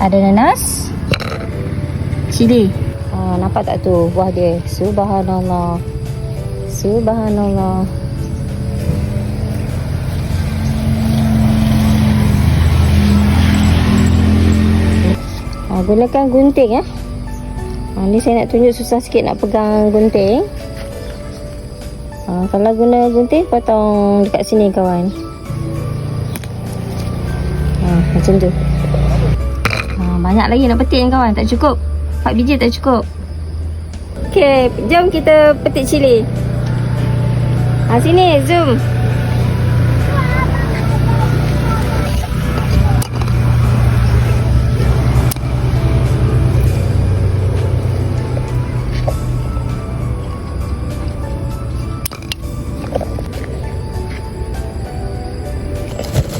Ada nanas, cili. Nampak tak tu buah dia? Subhanallah. Subhanallah. Gunakan gunting ya. Ni saya nak tunjuk, susah sikit nak pegang gunting. Kalau guna gunting, potong dekat sini kawan. Macam tu. Banyak lagi nak petik kawan, tak cukup. 4 biji tak cukup. Okey, jom kita petik cili. Sini, zoom.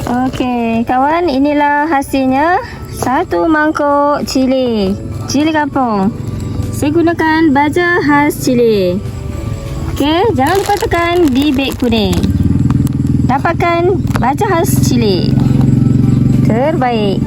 Okey, kawan, inilah hasilnya. 1 mangkuk cili kampung. Saya gunakan baja khas cili. Okey, jangan lupa tekan di beg kuning. Dapatkan baja khas cili terbaik.